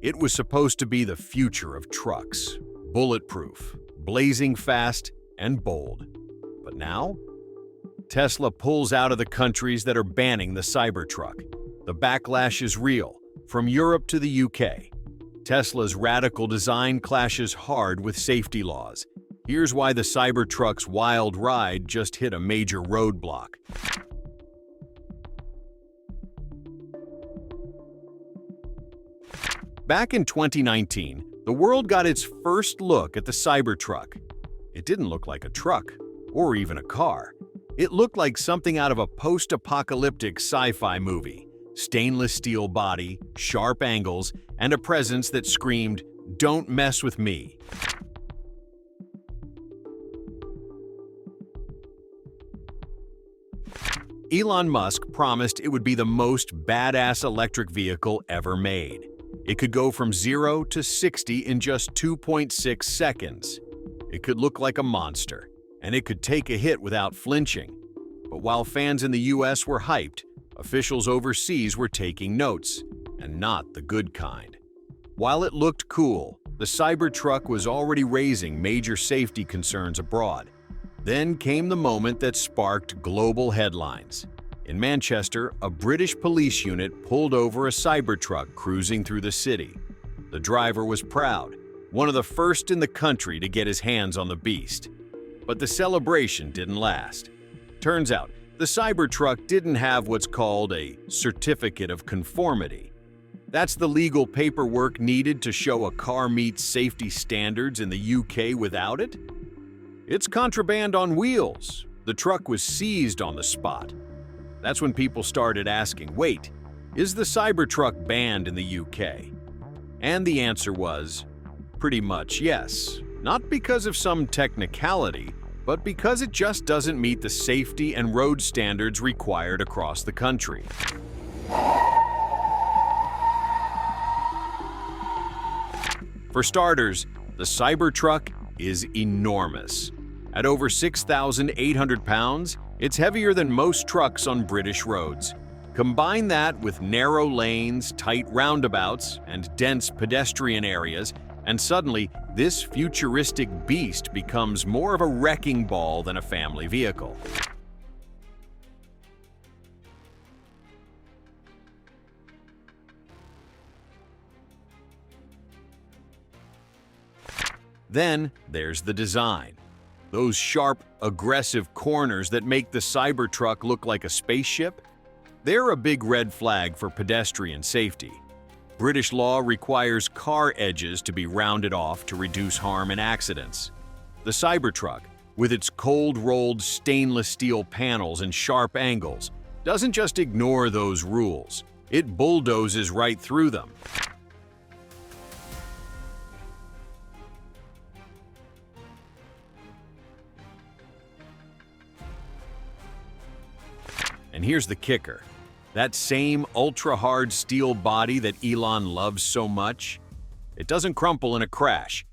It was supposed to be the future of trucks, bulletproof, blazing fast, and bold. But now, Tesla pulls out of the countries that are banning the Cybertruck. The backlash is real, from Europe to the UK. Tesla's radical design clashes hard with safety laws. Here's why the Cybertruck's wild ride just hit a major roadblock. Back in 2019, the world got its first look at the Cybertruck. It didn't look like a truck, or even a car. It looked like something out of a post-apocalyptic sci-fi movie. Stainless steel body, sharp angles, and a presence that screamed, "Don't mess with me." Elon Musk promised it would be the most badass electric vehicle ever made. It could go from 0 to 60 in just 2.6 seconds. It could look like a monster, and it could take a hit without flinching. But while fans in the US were hyped, officials overseas were taking notes, and not the good kind. While it looked cool, the Cybertruck was already raising major safety concerns abroad. Then came the moment that sparked global headlines. In Manchester, a British police unit pulled over a Cybertruck cruising through the city. The driver was proud, one of the first in the country to get his hands on the beast. But the celebration didn't last. Turns out, the Cybertruck didn't have what's called a certificate of conformity. That's the legal paperwork needed to show a car meets safety standards in the UK without it. It's contraband on wheels. The truck was seized on the spot. That's when people started asking, wait, is the Cybertruck banned in the UK? And the answer was, pretty much yes. Not because of some technicality, but because it just doesn't meet the safety and road standards required across the country. For starters, the Cybertruck is enormous. At over 6,800 pounds, it's heavier than most trucks on British roads. Combine that with narrow lanes, tight roundabouts, and dense pedestrian areas, and suddenly, this futuristic beast becomes more of a wrecking ball than a family vehicle. Then there's the design. Those sharp, aggressive corners that make the Cybertruck look like a spaceship? They're a big red flag for pedestrian safety. British law requires car edges to be rounded off to reduce harm and accidents. The Cybertruck, with its cold-rolled stainless steel panels and sharp angles, doesn't just ignore those rules. It bulldozes right through them. And here's the kicker. That same ultra-hard steel body that Elon loves so much, it doesn't crumple in a crash.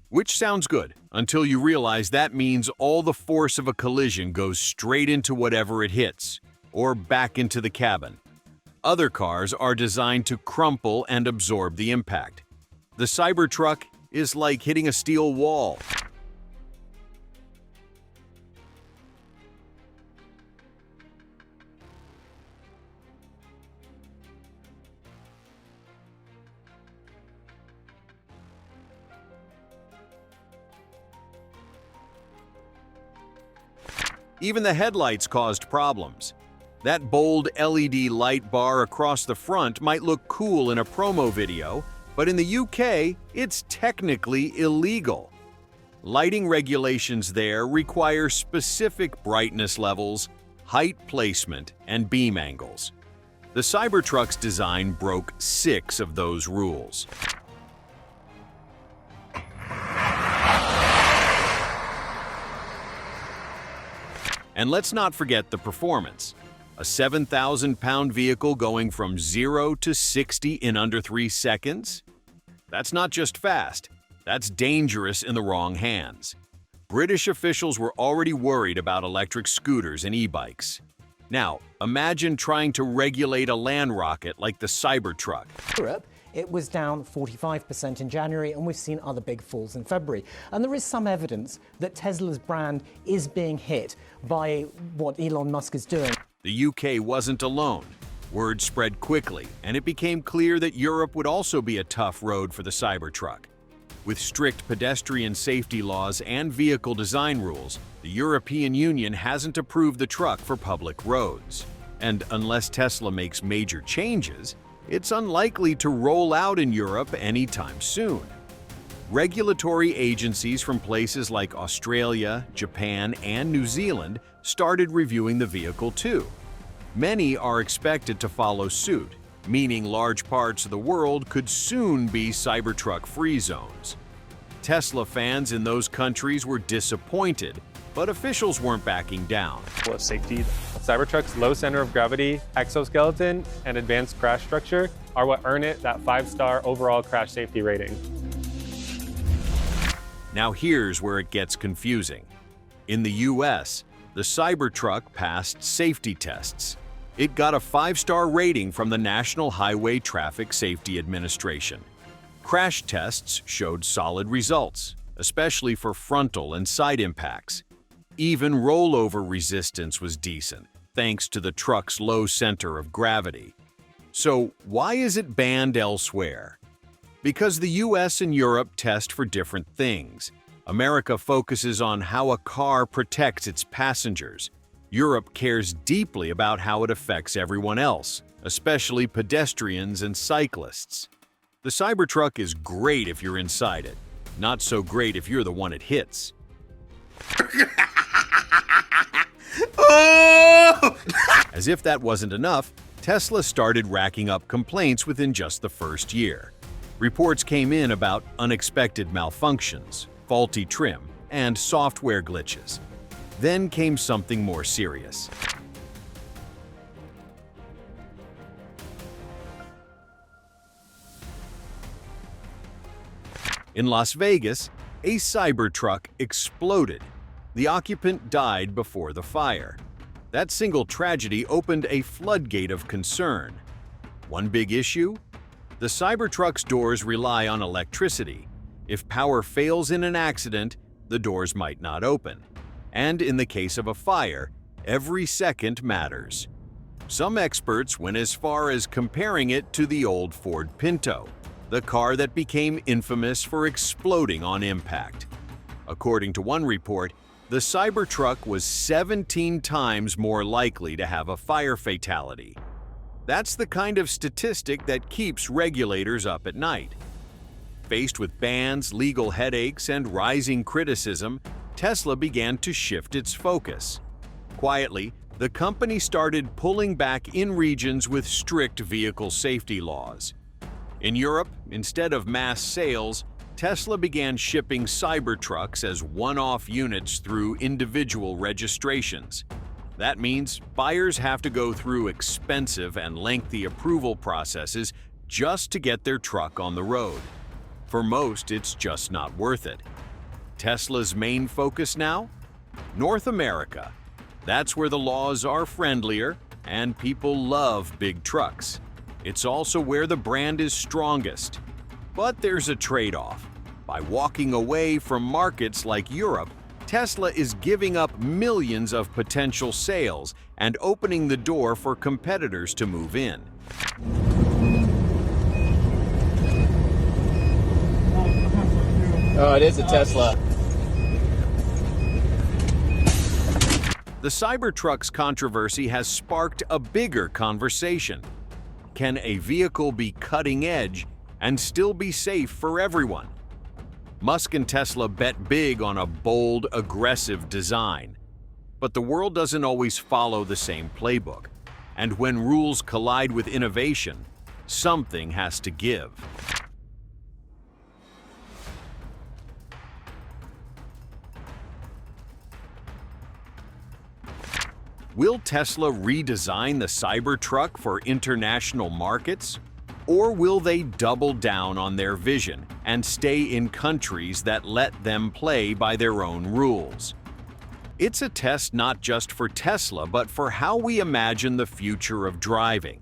Which sounds good, until you realize that means all the force of a collision goes straight into whatever it hits, or back into the cabin. Other cars are designed to crumple and absorb the impact. The Cybertruck is like hitting a steel wall. Even the headlights caused problems. That bold LED light bar across the front might look cool in a promo video, but in the UK, it's technically illegal. Lighting regulations there require specific brightness levels, height placement, and beam angles. The Cybertruck's design broke 6 of those rules. And let's not forget the performance. A 7,000-pound vehicle going from 0 to 60 in under 3 seconds? That's not just fast, that's dangerous in the wrong hands. British officials were already worried about electric scooters and e-bikes. Now, imagine trying to regulate a land rocket like the Cybertruck. Europe, it was down 45% in January, and we've seen other big falls in February. And there is some evidence that Tesla's brand is being hit by what Elon Musk is doing. The UK wasn't alone. Word spread quickly, and it became clear that Europe would also be a tough road for the Cybertruck. With strict pedestrian safety laws and vehicle design rules, the European Union hasn't approved the truck for public roads. And unless Tesla makes major changes, it's unlikely to roll out in Europe anytime soon. Regulatory agencies from places like Australia, Japan, and New Zealand started reviewing the vehicle too. Many are expected to follow suit, meaning large parts of the world could soon be Cybertruck-free zones. Tesla fans in those countries were disappointed, but officials weren't backing down. Safety. Cybertruck's low center of gravity, exoskeleton, and advanced crash structure are what earn it that 5-star overall crash safety rating. Now here's where it gets confusing. In the US, the Cybertruck passed safety tests. It got a 5-star rating from the National Highway Traffic Safety Administration. Crash tests showed solid results, especially for frontal and side impacts. Even rollover resistance was decent, thanks to the truck's low center of gravity. So why is it banned elsewhere? Because the US and Europe test for different things. America focuses on how a car protects its passengers. Europe cares deeply about how it affects everyone else, especially pedestrians and cyclists. The Cybertruck is great if you're inside it, not so great if you're the one it hits. As if that wasn't enough, Tesla started racking up complaints within just the first year. Reports came in about unexpected malfunctions, faulty trim, and software glitches. Then came something more serious. In Las Vegas, a Cybertruck exploded. The occupant died before the fire. That single tragedy opened a floodgate of concern. One big issue? The Cybertruck's doors rely on electricity. If power fails in an accident, the doors might not open. And in the case of a fire, every second matters. Some experts went as far as comparing it to the old Ford Pinto, the car that became infamous for exploding on impact. According to one report, the Cybertruck was 17 times more likely to have a fire fatality. That's the kind of statistic that keeps regulators up at night. Faced with bans, legal headaches, and rising criticism, Tesla began to shift its focus. Quietly, the company started pulling back in regions with strict vehicle safety laws. In Europe, instead of mass sales, Tesla began shipping Cybertrucks as one-off units through individual registrations. That means buyers have to go through expensive and lengthy approval processes just to get their truck on the road. For most, it's just not worth it. Tesla's main focus now? North America. That's where the laws are friendlier and people love big trucks. It's also where the brand is strongest. But there's a trade-off. By walking away from markets like Europe, Tesla is giving up millions of potential sales and opening the door for competitors to move in. Oh, it is a Tesla. The Cybertruck's controversy has sparked a bigger conversation. Can a vehicle be cutting edge and still be safe for everyone? Musk and Tesla bet big on a bold, aggressive design. But the world doesn't always follow the same playbook. And when rules collide with innovation, something has to give. Will Tesla redesign the Cybertruck for international markets? Or will they double down on their vision and stay in countries that let them play by their own rules? It's a test not just for Tesla, but for how we imagine the future of driving.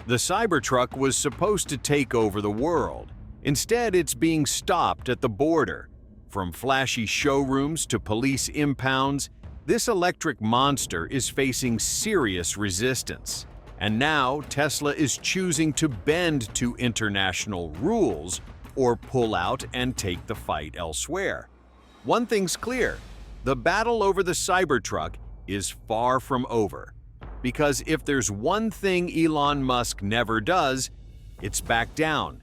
The Cybertruck was supposed to take over the world. Instead, it's being stopped at the border. From flashy showrooms to police impounds, this electric monster is facing serious resistance. And now Tesla is choosing to bend to international rules or pull out and take the fight elsewhere. One thing's clear, the battle over the Cybertruck is far from over. Because if there's one thing Elon Musk never does, it's back down.